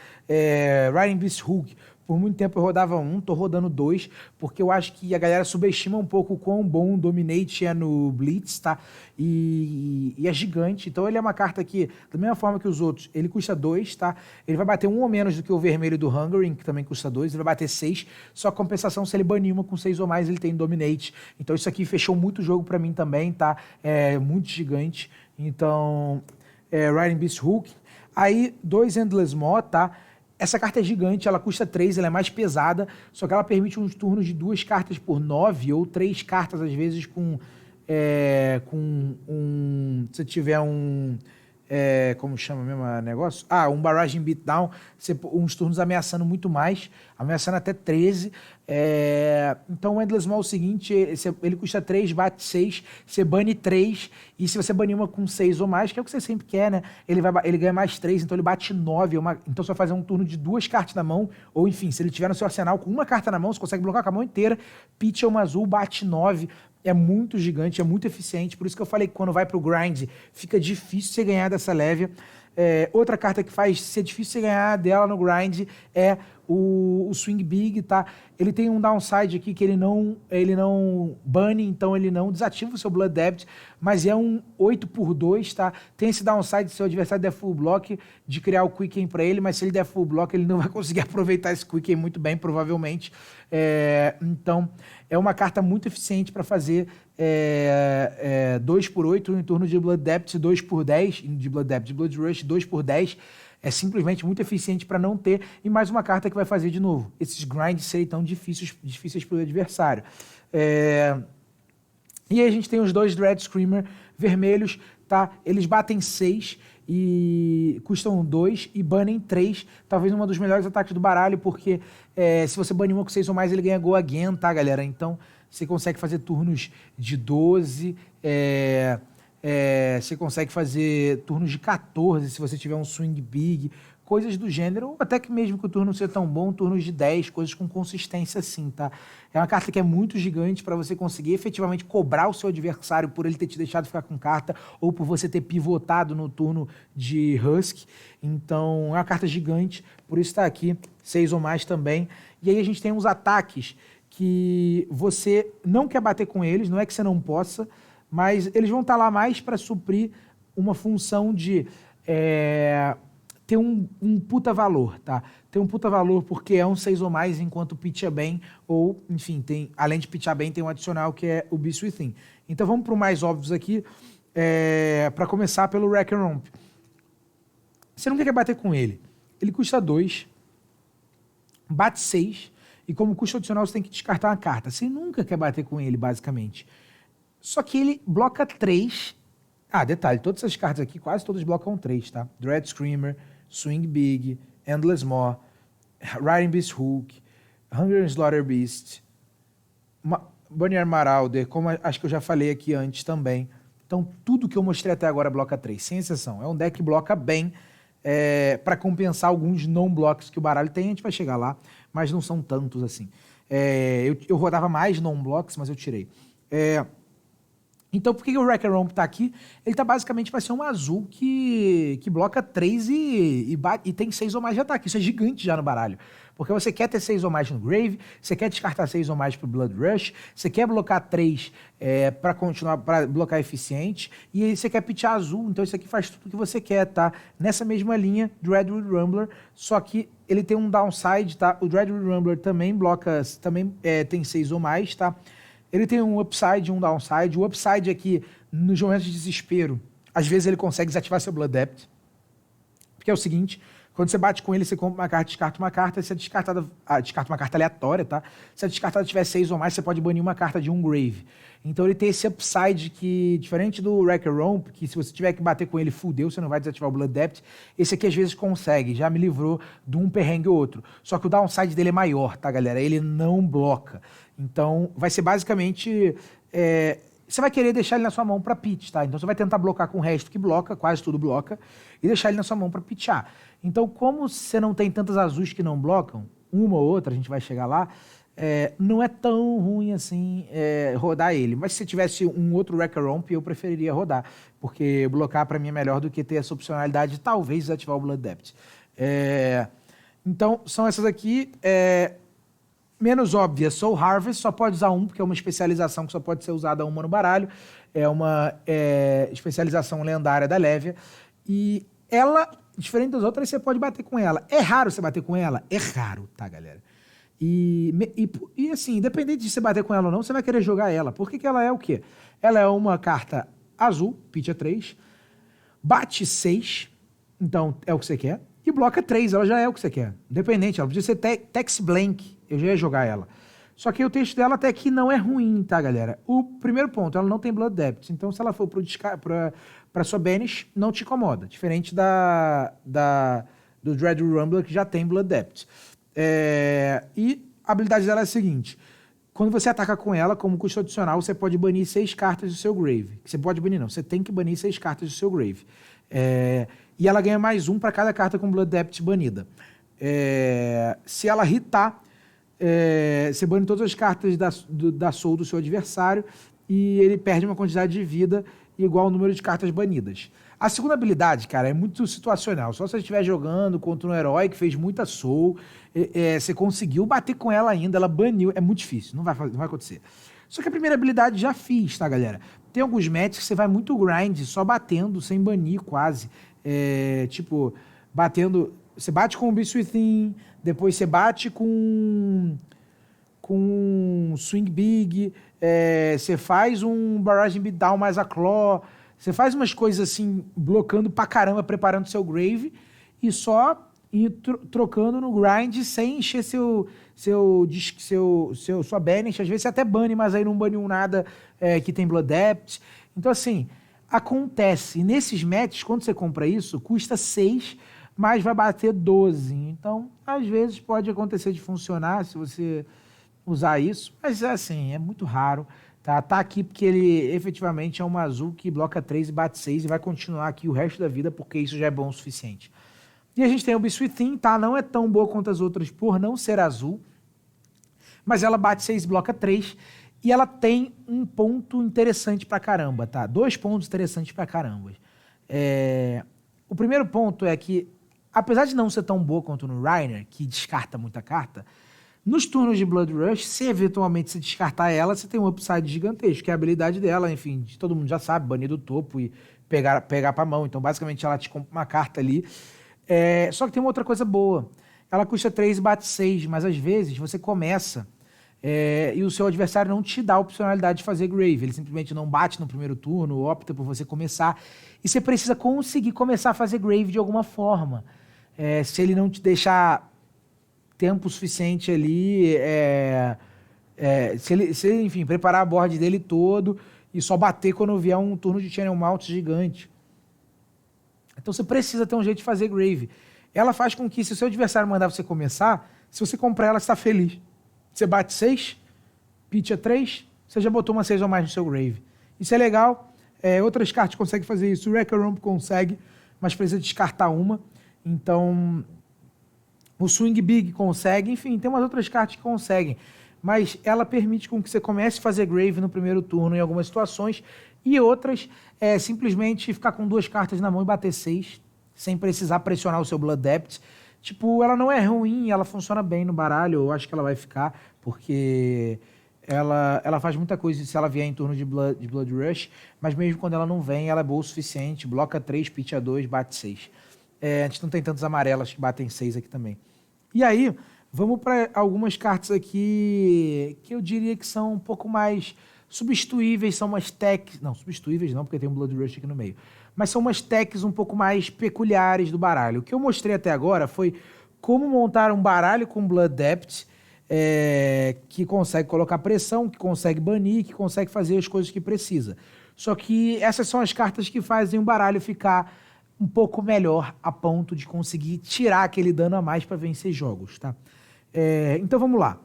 Riding Beast Hook. Por muito tempo eu rodava 1, tô rodando 2, porque eu acho que a galera subestima um pouco o quão bom o Dominate é no Blitz, tá? E é gigante. Então ele é uma carta que, da mesma forma que os outros, ele custa 2, tá? Ele vai bater 1 ou menos do que o vermelho do Hungering, que também custa 2, ele vai bater 6, só que compensação, se ele banir uma com 6 ou mais, ele tem Dominate. Então isso aqui fechou muito o jogo pra mim também, tá? É muito gigante. Então, Riding Beast Hook. Aí, 2 Endless Maw, tá? Essa carta é gigante, ela custa 3, ela é mais pesada, só que ela permite uns turnos de 2 cartas por 9, ou 3 cartas, às vezes, se você tiver um como chama mesmo o negócio? Ah, um Barraging Beatdown, uns turnos ameaçando muito mais, ameaçando até 13. Então o Endless Maw é o seguinte, ele custa 3, bate 6, você bane 3, e se você banir uma com 6 ou mais, que é o que você sempre quer, né? Ele ganha mais 3, então ele bate 9. Então você vai fazer um turno de 2 cartas na mão, ou enfim, se ele tiver no seu arsenal com uma carta na mão, você consegue bloquear com a mão inteira, pitch é uma azul, bate 9. É muito gigante, é muito eficiente, por isso que eu falei que quando vai pro grind, fica difícil você ganhar dessa leve. Outra carta que faz ser difícil você ganhar dela no grind é o Swing Big, tá? Ele tem um downside aqui que ele não bane, então ele não desativa o seu Blood Debt, mas é um 8/2, tá? Tem esse downside se o adversário der full block, de criar o Quicken pra ele, mas se ele der full block, ele não vai conseguir aproveitar esse Quicken muito bem, provavelmente. Então, é uma carta muito eficiente para fazer 2/8 em turno de Blood Debt, 2/10 de Blood Debt, de Blood Rush, 2/10. É simplesmente muito eficiente para não ter. E mais uma carta que vai fazer de novo esses grinds serem tão difíceis para o adversário. E aí a gente tem os dois Dread Screamer vermelhos, tá? Eles batem 6 e custam 2 e banem 3. Talvez um dos melhores ataques do baralho, porque se você banir uma com 6 ou mais, ele ganha Go Again, tá, galera? Então você consegue fazer turnos de 12, você consegue fazer turnos de 14 se você tiver um Swing Big, coisas do gênero, ou até que mesmo que o turno não seja tão bom, turnos de 10, coisas com consistência assim, tá? É uma carta que é muito gigante para você conseguir efetivamente cobrar o seu adversário por ele ter te deixado ficar com carta ou por você ter pivotado no turno de Husk. Então, é uma carta gigante, por isso está aqui, 6 ou mais também. E aí a gente tem uns ataques que você não quer bater com eles, não é que você não possa, mas eles vão estar lá mais para suprir uma função de ter um puta valor, tá? Ter um puta valor porque é um 6 ou mais enquanto pitcha bem, ou, enfim, além de pitchar bem, tem um adicional que é o Beast Within. Então vamos para o mais óbvios aqui, para começar pelo Wreck and Romp. Você nunca quer bater com ele. Ele custa 2, bate 6, e como custo adicional você tem que descartar uma carta. Você nunca quer bater com ele, basicamente. Só que ele bloca 3. Detalhe, todas essas cartas aqui, quase todas blocam 3, tá? Dread Screamer, Swing Big, Endless Maw, Riding Beast Hook, Hunger and Slaughter Beast, Bonnier Marauder, como acho que eu já falei aqui antes também. Então, tudo que eu mostrei até agora bloca 3, sem exceção. É um deck que bloca bem para compensar alguns non-blocks que o baralho tem. A gente vai chegar lá, mas não são tantos assim. Eu rodava mais non-blocks, mas eu tirei. Então, por que o Wreck and Romp tá aqui? Ele tá basicamente para ser um azul que bloca 3 e tem 6 ou mais de ataque. Isso é gigante já no baralho. Porque você quer ter 6 ou mais no Grave, você quer descartar 6 ou mais pro Blood Rush, você quer blocar 3 para continuar, para blocar eficiente, e aí você quer pitchar azul, então isso aqui faz tudo que você quer, tá? Nessa mesma linha, Dreadwood Rumbler, só que ele tem um downside, tá? O Dreadwood Rumbler também bloca, tem 6 ou mais, tá? Ele tem um upside e um downside. O upside é que, nos momentos de desespero, às vezes ele consegue desativar seu Blood Debt. Porque é o seguinte, quando você bate com ele, você compra uma carta, descarta uma carta, e se descarta uma carta aleatória, tá? Se a descartada tiver 6 ou mais, você pode banir uma carta de um Grave. Então ele tem esse upside que, diferente do Wreck and Romp, que se você tiver que bater com ele, fudeu, você não vai desativar o Blood Debt. Esse aqui às vezes consegue, já me livrou de um perrengue ou outro. Só que o downside dele é maior, tá, galera? Ele não bloca. Então vai ser basicamente... você vai querer deixar ele na sua mão para pitch, tá? Então você vai tentar blocar com o resto que bloca, quase tudo bloca, e deixar ele na sua mão para pitchar. Então, como você não tem tantas azuis que não blocam, uma ou outra, a gente vai chegar lá, não é tão ruim assim rodar ele. Mas se você tivesse um outro Wreck and Romp, eu preferiria rodar, porque blocar para mim é melhor do que ter essa opcionalidade de talvez desativar o Blood Debt. Então, são essas aqui. Menos óbvia, Soul Harvest, só pode usar um, porque é uma especialização que só pode ser usada uma no baralho. É uma especialização lendária da Lévia. E ela, diferente das outras, você pode bater com ela. É raro você bater com ela? É raro, tá, galera? E assim, independente de você bater com ela ou não, você vai querer jogar ela. Porque ela é o quê? Ela é uma carta azul, pitcha 3, bate 6, então é o que você quer, e bloca 3, ela já é o que você quer. Independente, ela podia ser Tex Blank, eu já ia jogar ela. Só que o texto dela até que não é ruim, tá, galera? O primeiro ponto, ela não tem Blood Depth. Então, se ela for pra sua Banish, não te incomoda. Diferente do Dread Rumbler, que já tem Blood Depth. E a habilidade dela é a seguinte. Quando você ataca com ela, como custo adicional, você pode banir 6 cartas do seu grave. Você pode banir, não. Você tem que banir 6 cartas do seu grave. E ela ganha mais 1 para cada carta com Blood Depth banida. Se ela hitar, você bane todas as cartas da soul do seu adversário e ele perde uma quantidade de vida igual ao número de cartas banidas. A segunda habilidade, cara, é muito situacional. Só se você estiver jogando contra um herói que fez muita soul, você conseguiu bater com ela ainda, ela baniu. É muito difícil, não vai acontecer. Só que a primeira habilidade já fiz, tá, galera? Tem alguns matches que você vai muito grind, só batendo, sem banir quase. Tipo, batendo... Você bate com o Beast Within, depois você bate com Swing Big, você faz um Barraging Beatdown mais a Claw, você faz umas coisas assim, blocando pra caramba, preparando seu Grave, e só ir trocando no grind sem encher sua Banish. Às vezes você até bane, mas aí não bane nada que tem Blood Depth. Então assim, acontece. E nesses matches, quando você compra isso, custa 6, mas vai bater 12. Então, às vezes pode acontecer de funcionar se você usar isso, mas assim, é muito raro. Tá aqui porque ele efetivamente é uma azul que bloca 3 e bate 6 e vai continuar aqui o resto da vida porque isso já é bom o suficiente. E a gente tem o Beast Within, tá? Não é tão boa quanto as outras por não ser azul, mas ela bate 6 e bloca 3 e ela tem um ponto interessante pra caramba, tá? 2 pontos interessantes pra caramba. O primeiro ponto é que, apesar de não ser tão boa quanto no Reiner, que descarta muita carta, nos turnos de Blood Rush, se eventualmente se descartar ela, você tem um upside gigantesco, que é a habilidade dela, enfim, todo mundo já sabe, banir do topo e pegar pra mão. Então, basicamente, ela te compra uma carta ali. Só que tem uma outra coisa boa. Ela custa 3 e bate 6, mas às vezes você começa e o seu adversário não te dá a opcionalidade de fazer Grave. Ele simplesmente não bate no primeiro turno, opta por você começar. E você precisa conseguir começar a fazer Grave de alguma forma. Se ele não te deixar tempo suficiente ali, se ele, enfim, preparar a board dele todo e só bater quando vier um turno de Channel Mount gigante. Então você precisa ter um jeito de fazer Grave. Ela faz com que, se o seu adversário mandar você começar, se você comprar ela, você está feliz. Você bate 6, pitcha 3, você já botou uma 6 ou mais no seu Grave. Isso é legal. Outras cartas conseguem fazer isso. O Wrecker Romp consegue, mas precisa descartar uma. Então, o Swing Big consegue. Enfim, tem umas outras cartas que conseguem. Mas ela permite com que você comece a fazer Grave no primeiro turno em algumas situações. E outras, simplesmente ficar com 2 cartas na mão e bater 6, sem precisar pressionar o seu Blood Depth. Tipo, ela não é ruim, ela funciona bem no baralho. Eu acho que ela vai ficar, porque ela faz muita coisa se ela vier em turno de Blood Rush, mas mesmo quando ela não vem, ela é boa o suficiente. Bloca 3, pitcha 2, bate 6. A gente não tem tantas amarelas que batem 6 aqui também. E aí, vamos para algumas cartas aqui que eu diria que são um pouco mais substituíveis, são umas techs... Não, substituíveis não, porque tem um Blood Rush aqui no meio. Mas são umas techs um pouco mais peculiares do baralho. O que eu mostrei até agora foi como montar um baralho com Blood Depth, que consegue colocar pressão, que consegue banir, que consegue fazer as coisas que precisa. Só que essas são as cartas que fazem o baralho ficar um pouco melhor a ponto de conseguir tirar aquele dano a mais para vencer jogos, tá? Então vamos lá.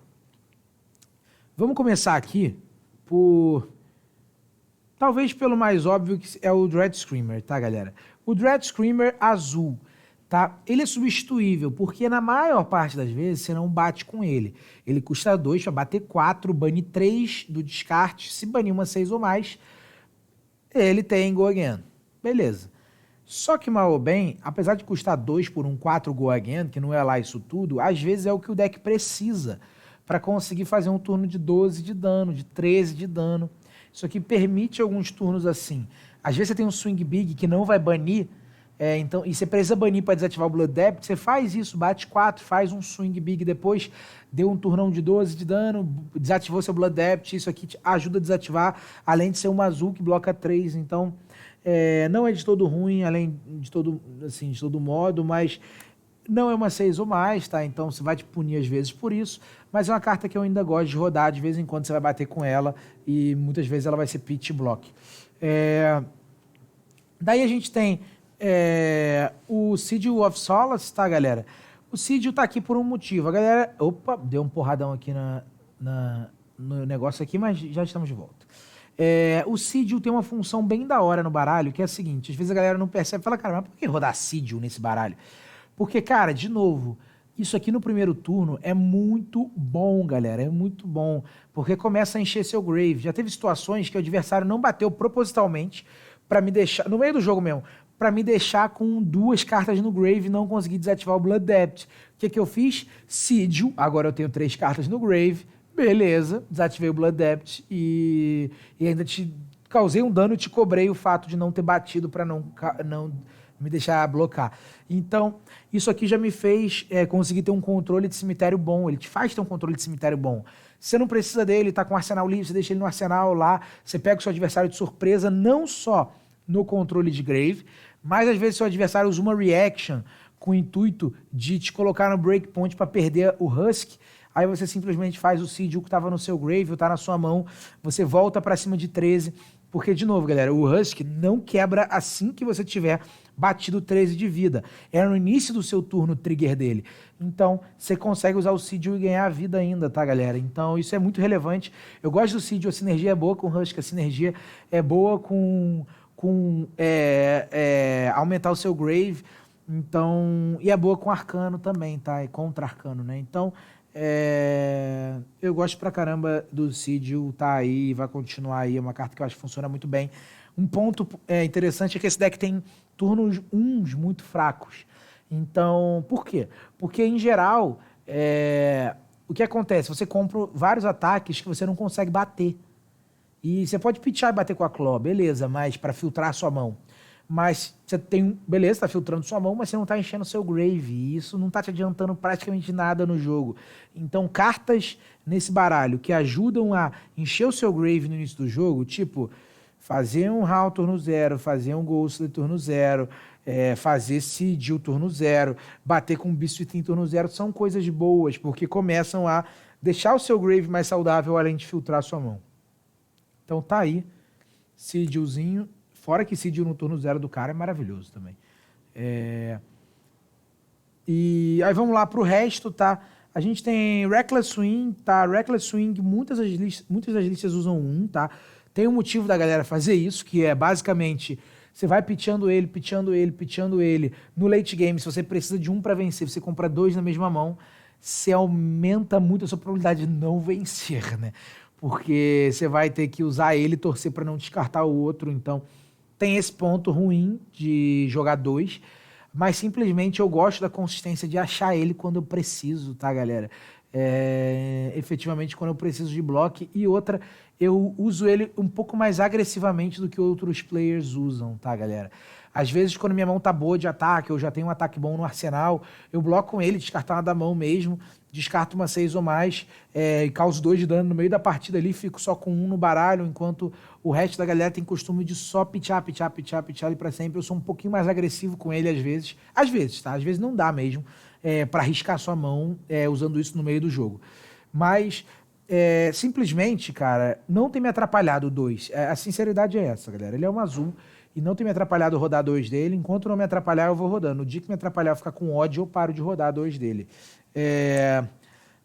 Vamos começar aqui talvez pelo mais óbvio, que é o Dread Screamer, tá, galera? O Dread Screamer azul, tá? Ele é substituível, porque na maior parte das vezes você não bate com ele. Ele custa 2 para bater 4, bane 3 do descarte. Se banir uma 6 ou mais, ele tem Go Again. Beleza. Só que, mal ou bem, apesar de custar 2 por um 4 Go Again, que não é lá isso tudo, às vezes é o que o deck precisa para conseguir fazer um turno de 12 de dano, de 13 de dano. Isso aqui permite alguns turnos assim. Às vezes você tem um Swing Big que não vai banir, então, e você precisa banir para desativar o Blood Depth, você faz isso, bate 4, faz um Swing Big depois, deu um turnão de 12 de dano, desativou seu Blood Depth, isso aqui te ajuda a desativar, além de ser uma azul que bloca 3, então não é de todo ruim, além de todo, assim, de todo modo, mas Não é uma 6 ou mais, tá? Então você vai te punir às vezes por isso, mas é uma carta que eu ainda gosto de rodar, de vez em quando você vai bater com ela e muitas vezes ela vai ser pitch block. Daí a gente tem o Sigil of Solace, tá, galera? O Sigil tá aqui por um motivo. A galera... Opa, deu um porradão aqui no negócio aqui, mas já estamos de volta. O Sigil tem uma função bem da hora no baralho, que é a seguinte, às vezes a galera não percebe e fala, cara, mas por que rodar Sigil nesse baralho? Porque, cara, de novo, isso aqui no primeiro turno é muito bom, galera, é muito bom, porque começa a encher seu grave. Já teve situações que o adversário não bateu propositalmente pra me deixar, no meio do jogo mesmo, pra me deixar com 2 cartas no grave e não conseguir desativar o Blood Debt. O que eu fiz? Sigil, agora eu tenho 3 cartas no grave, beleza, desativei o Blood Debt e ainda te causei um dano e te cobrei o fato de não ter batido pra não me deixar blocar. Então, isso aqui já me fez conseguir ter um controle de cemitério bom. Ele te faz ter um controle de cemitério bom. Você não precisa dele, tá com o arsenal livre, você deixa ele no arsenal lá, você pega o seu adversário de surpresa, não só no controle de grave, mas às vezes seu adversário usa uma reaction com o intuito de te colocar no breakpoint para perder o Husk. Aí você simplesmente faz o Sigil que estava no seu grave, ou tá na sua mão, você volta para cima de 13, porque, de novo, galera, o Husk não quebra assim que você tiver batido 13 de vida. É no início do seu turno o trigger dele. Então, você consegue usar o Sigil e ganhar a vida ainda, tá, galera? Então, isso é muito relevante. Eu gosto do Sigil, a sinergia é boa com o Husk, a sinergia é boa com aumentar o seu grave. Então, e é boa com Arcano também, tá? E contra Arcano, né? Então, eu gosto pra caramba do Sigil, tá aí, vai continuar aí, é uma carta que eu acho que funciona muito bem. Um ponto interessante é que esse deck tem turnos 1 muito fracos. Então, por quê? Porque, em geral, o que acontece? Você compra vários ataques que você não consegue bater. E você pode pitchar e bater com a Claw, beleza, mas para filtrar a sua mão. Mas você tem, beleza, tá filtrando sua mão, mas você não tá enchendo seu grave, e isso não tá te adiantando praticamente nada no jogo. Então, cartas nesse baralho que ajudam a encher o seu grave no início do jogo, tipo, fazer um Howl turno 0, fazer um Ghostly turno 0, fazer Sigil turno 0, bater com um Beast Within turno 0, são coisas boas, porque começam a deixar o seu grave mais saudável, além de filtrar a sua mão. Então tá aí, Sigilzinho. Fora que Sigil no turno 0 do cara é maravilhoso também. E aí vamos lá pro resto, tá? A gente tem Reckless Swing, tá? Reckless Swing, muitas das listas usam 1, tá? Tem um motivo da galera fazer isso, que é basicamente você vai pitchando ele, pitchando ele, pitchando ele. No late game, se você precisa de 1 para vencer, você compra 2 na mesma mão, você aumenta muito a sua probabilidade de não vencer, né? Porque você vai ter que usar ele e torcer para não descartar o outro, então tem esse ponto ruim de jogar 2, mas simplesmente eu gosto da consistência de achar ele quando eu preciso, tá, galera? Efetivamente quando eu preciso de bloco. E outra, eu uso ele um pouco mais agressivamente do que outros players usam, tá, galera? Às vezes, quando minha mão tá boa de ataque, eu já tenho um ataque bom no arsenal, eu bloco com ele, descartar da mão mesmo, descarto uma 6 ou mais, e causo 2 de dano no meio da partida ali, fico só com 1 no baralho, enquanto o resto da galera tem costume de só pitchar ele pra sempre. Eu sou um pouquinho mais agressivo com ele às vezes, tá? Às vezes não dá mesmo, pra arriscar sua mão usando isso no meio do jogo. Mas, simplesmente, cara, não tem me atrapalhado o 2. A sinceridade é essa, galera. Ele é um azul, e não tem me atrapalhado rodar 2 dele. Enquanto não me atrapalhar, eu vou rodando. No dia que me atrapalhar, eu ficar com ódio, eu paro de rodar 2 dele.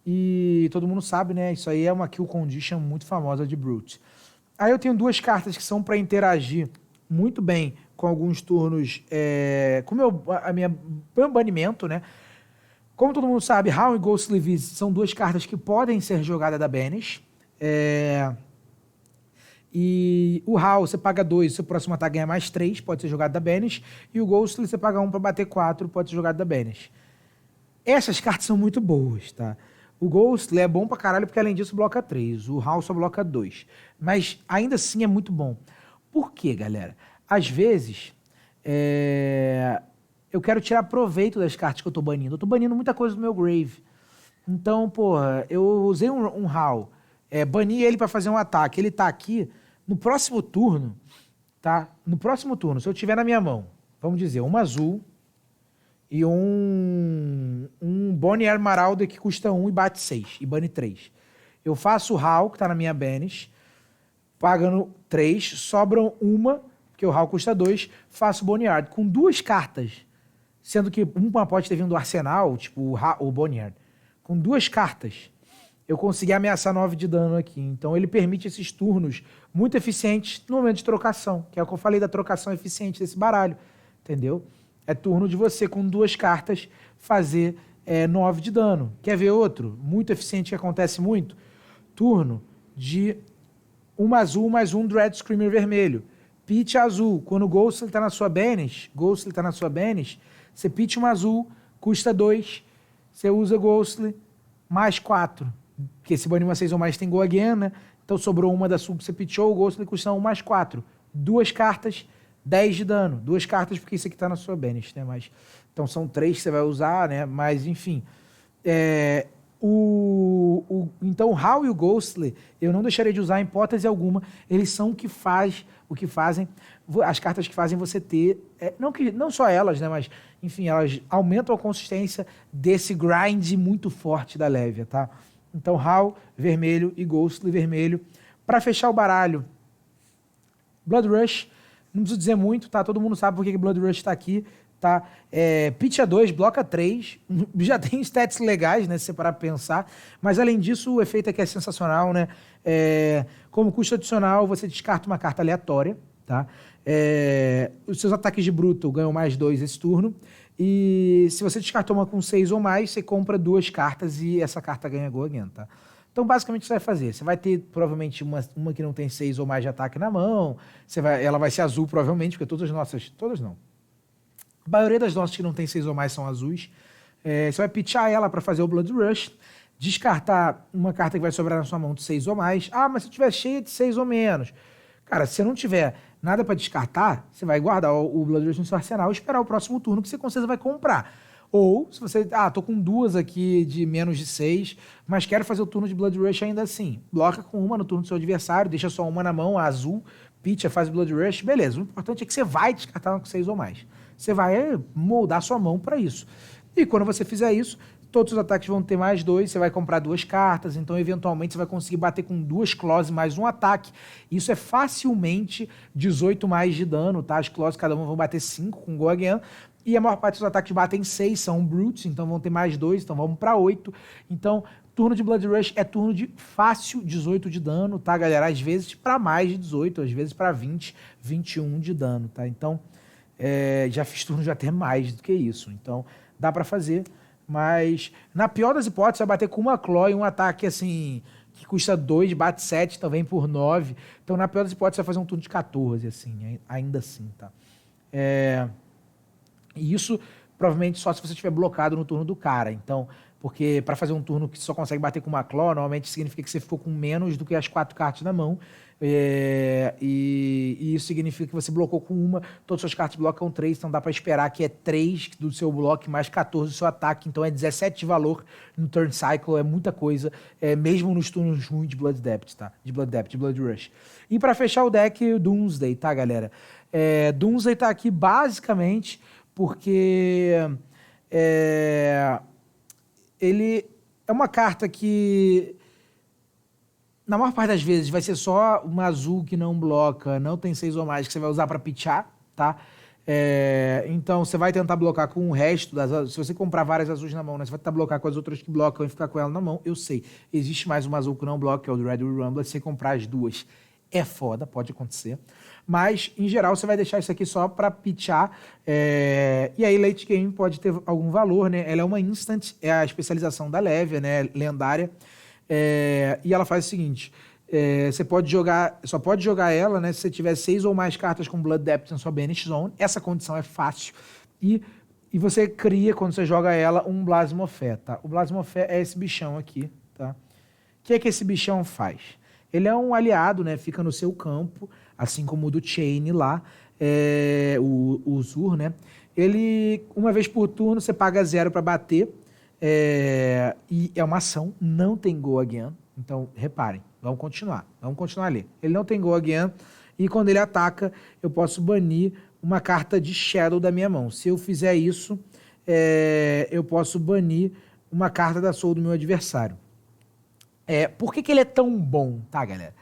E todo mundo sabe, né? Isso aí é uma kill condition muito famosa de Brute. Aí eu tenho 2 cartas que são para interagir muito bem com alguns turnos, com meu banimento, né? Como todo mundo sabe, Howl e Ghostly Visit são 2 cartas que podem ser jogadas da Banish. E o Howl, você paga 2, seu próximo ataque ganha mais 3, pode ser jogado da Banish. E o Ghostly, você paga 1 para bater 4, pode ser jogado da Banish. Essas cartas são muito boas, tá? O Ghostly é bom pra caralho porque, além disso, bloca 3. O Howl só bloca 2. Mas, ainda assim, é muito bom. Por quê, galera? Às vezes, eu quero tirar proveito das cartas que eu tô banindo. Eu tô banindo muita coisa do meu grave. Então, porra, eu usei um Howl, bani ele pra fazer um ataque. Ele tá aqui. No próximo turno, tá? No próximo turno, se eu tiver na minha mão, vamos dizer, uma azul, e um Bonnier Marauder que custa 1 e bate 6, e bane 3. Eu faço o HAL, que tá na minha banish, pagando 3, sobram uma, porque o HAL custa 2, faço Bonniard. Com 2 cartas, sendo que uma pode ter vindo do arsenal, tipo o Bonniard, com 2 cartas, eu consegui ameaçar 9 de dano aqui. Então ele permite esses turnos muito eficientes no momento de trocação, que é o que eu falei da trocação eficiente desse baralho, entendeu? É turno de você, com 2 cartas, fazer 9 de dano. Quer ver outro? Muito eficiente, que acontece muito? Turno de 1 azul mais 1 Dread Screamer vermelho. Pitch azul. Quando o Ghostly tá na sua banish, você pitch um azul, custa 2, você usa Ghostly, mais 4. Porque se banir uma 6 ou mais tem Go Again, né? Então sobrou uma da sub que você pitchou, o Ghostly custa 1 mais 4. 2 cartas, 10 de dano. 2 cartas porque isso aqui tá na sua banish, né? Mas, então são 3 que você vai usar, né? Mas, enfim. Então o HAL e o Ghostly eu não deixaria de usar em hipótese alguma. Eles são o que fazem, as cartas que fazem você ter, não só elas, né, mas enfim, elas aumentam a consistência desse grind muito forte da Levia, tá? Então HAL vermelho e Ghostly vermelho. Para fechar o baralho, Blood Rush, não preciso dizer muito, tá? Todo mundo sabe por que Blood Rush tá aqui. Tá? Pitch a 2, bloca 3, já tem stats legais, né, se você parar pra pensar, mas além disso o efeito aqui é sensacional, né? Como custo adicional, você descarta uma carta aleatória, tá? Os seus ataques de bruto ganham mais 2 esse turno, e se você descartou uma com 6 ou mais, você compra 2 cartas e essa carta ganha Go Again, tá? Então, basicamente, o que você vai fazer? Você vai ter, provavelmente, uma que não tem 6 ou mais de ataque na mão, ela vai ser azul, provavelmente, porque todas não. A maioria das nossas que não tem 6 ou mais são azuis. Você vai pitchar ela para fazer o Blood Rush, descartar uma carta que vai sobrar na sua mão de 6 ou mais. Ah, mas se tiver cheia de 6 ou menos. Cara, se você não tiver nada para descartar, você vai guardar o Blood Rush no seu arsenal e esperar o próximo turno que você com certeza vai comprar. Ou, se você... tô com 2 aqui de menos de 6, mas quero fazer o turno de Blood Rush ainda assim. Bloca com uma no turno do seu adversário, deixa só uma na mão, a azul, pitcha, faz o Blood Rush, beleza. O importante é que você vai descartar uma com 6 ou mais. Você vai moldar sua mão para isso. E quando você fizer isso, todos os ataques vão ter mais 2, você vai comprar 2 cartas, então eventualmente você vai conseguir bater com 2 claws mais um ataque. Isso é facilmente 18 mais de dano, tá? As claws cada uma vão bater 5 com Go Again, e a maior parte dos ataques batem 6, são brutes, então vão ter mais 2, então vamos para 8. Então, turno de Blood Rush é turno de fácil 18 de dano, tá, galera? Às vezes para mais de 18, às vezes para 20, 21 de dano, tá? Então, já fiz turno de até mais do que isso. Então, dá pra fazer. Mas, na pior das hipóteses, vai bater com uma claw e um ataque, assim, que custa 2, bate 7, também por 9. Então, na pior das hipóteses, vai fazer um turno de 14, assim, ainda assim, tá? E isso, provavelmente, só se você estiver blocado no turno do cara. Então, porque para fazer um turno que só consegue bater com uma claw, normalmente significa que você ficou com menos do que as 4 cartas na mão. E isso significa que você blocou com uma, todas as suas cartas blocam 3, então dá para esperar que é 3 do seu bloco mais 14 do seu ataque, então é 17 de valor no turn cycle, é muita coisa, mesmo nos turnos ruins de Blood Depth, tá? De Blood Rush. E para fechar o deck, Doomsday, tá, galera? Doomsday tá aqui basicamente porque ele é uma carta que na maior parte das vezes vai ser só uma azul que não bloca, não tem 6 ou mais, que você vai usar para pitchar, tá? Então você vai tentar blocar com o resto das azuis. Se você comprar várias azuis na mão, né, você vai tentar blocar com as outras que blocam e ficar com ela na mão. Eu sei, existe mais uma azul que não bloca, que é o do Red Rumbler. Se você comprar as duas, é foda, pode acontecer. Mas, em geral, você vai deixar isso aqui só para pitchar. E aí, late game pode ter algum valor, né? Ela é uma instant, é a especialização da Levia, né? Lendária. E ela faz o seguinte: você pode jogar, só pode jogar ela, né, se você tiver 6 ou mais cartas com Blood Depth na sua Banish Zone. Essa condição é fácil. E você cria, quando você joga ela, um Blasmofé, tá? O Blasmofé é esse bichão aqui, tá? O que é que esse bichão faz? Ele é um aliado, né? Fica no seu campo, assim como o do Chain lá, o Zur, né? Ele, uma vez por turno, você paga 0 para bater. E é uma ação, não tem Go Again. Então, reparem, vamos continuar ali. Ele não tem Go Again, e quando ele ataca, eu posso banir uma carta de Shadow da minha mão. Se eu fizer isso, eu posso banir uma carta da soul do meu adversário. Por que ele é tão bom, tá, galera?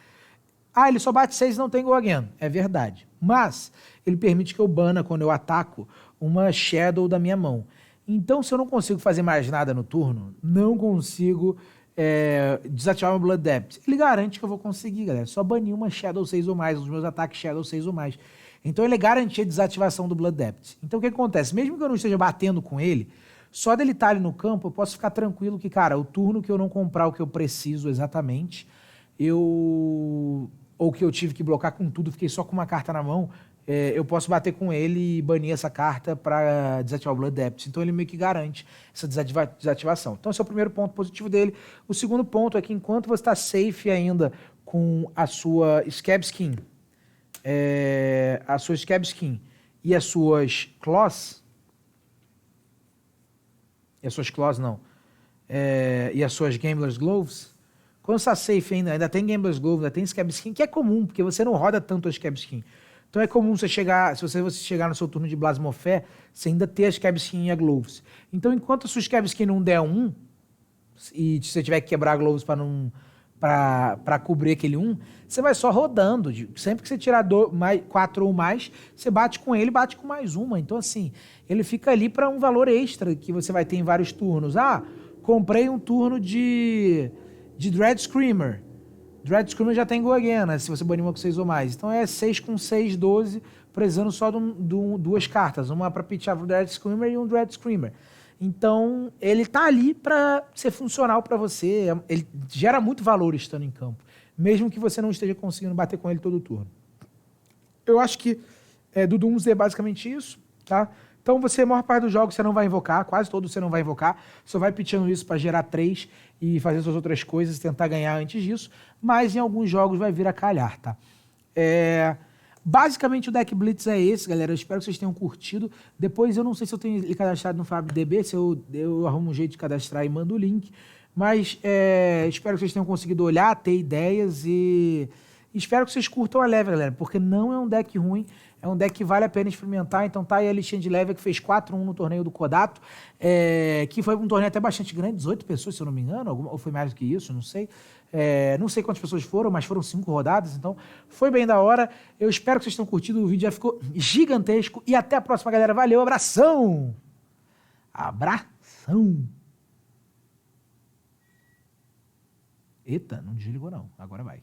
Ele só bate 6 e não tem go again. É verdade. Mas ele permite que eu bana, quando eu ataco, uma Shadow da minha mão. Então, se eu não consigo fazer mais nada no turno, não consigo desativar meu Blood Debt. Ele garante que eu vou conseguir, galera. Só banir uma Shadow 6 ou mais, os meus ataques Shadow 6 ou mais. Então, ele garante a desativação do Blood Debt. Então, o que acontece? Mesmo que eu não esteja batendo com ele, só dele estar ali no campo, eu posso ficar tranquilo que, cara, o turno que eu não comprar o que eu preciso exatamente, ou que eu tive que blocar com tudo, fiquei só com uma carta na mão, eu posso bater com ele e banir essa carta para desativar o Blood Debt. Então ele meio que garante essa desativação. Então esse é o primeiro ponto positivo dele. O segundo ponto é que enquanto você está safe ainda com a sua Scab Skin, e as suas Claws, e as suas Gambler's Gloves, quando você está safe ainda tem Gambler's Gloves, ainda tem Scab Skin, que é comum, porque você não roda tanto a Scab Skin. Então é comum você chegar, se você chegar no seu turno de Blasmofé, você ainda ter a Scab Skin e a Gloves. Então enquanto a sua Scab Skin não der 1, e se você tiver que quebrar a Gloves para cobrir aquele 1, você vai só rodando. Sempre que você tirar 4 ou mais, você bate com ele, bate com mais uma. Então assim, ele fica ali para um valor extra que você vai ter em vários turnos. Comprei um turno de Dread Screamer. Dread Screamer já tem go again, né? Se você banir uma com 6 ou mais. Então é 6 com 6, 12, precisando só de duas cartas. Uma para pitchar o Dread Screamer e um Dread Screamer. Então, ele tá ali para ser funcional para você. Ele gera muito valor estando em campo. Mesmo que você não esteja conseguindo bater com ele todo o turno. Eu acho que do Doomsday é basicamente isso, tá? Então, a maior parte dos jogos você não vai invocar, quase todos você não vai invocar, só vai pitchando isso para gerar 3 e fazer suas outras coisas, tentar ganhar antes disso, mas em alguns jogos vai vir a calhar, tá? Basicamente o deck Blitz é esse, galera, eu espero que vocês tenham curtido. Depois eu não sei se eu tenho ele cadastrado no FabDB, se eu arrumo um jeito de cadastrar e mando o link, mas espero que vocês tenham conseguido olhar, ter ideias e espero que vocês curtam a Leve, galera, porque não é um deck ruim, é um deck que vale a pena experimentar. Então tá aí a Alexandre Leve, que fez 4-1 no torneio do Kodato, que foi um torneio até bastante grande, 18 pessoas, se eu não me engano, ou foi mais do que isso, não sei. Não sei quantas pessoas foram, mas foram 5 rodadas, então foi bem da hora. Eu espero que vocês tenham curtido, o vídeo já ficou gigantesco. E até a próxima, galera. Valeu, abração! Abração! Eita, não desligou não, agora vai.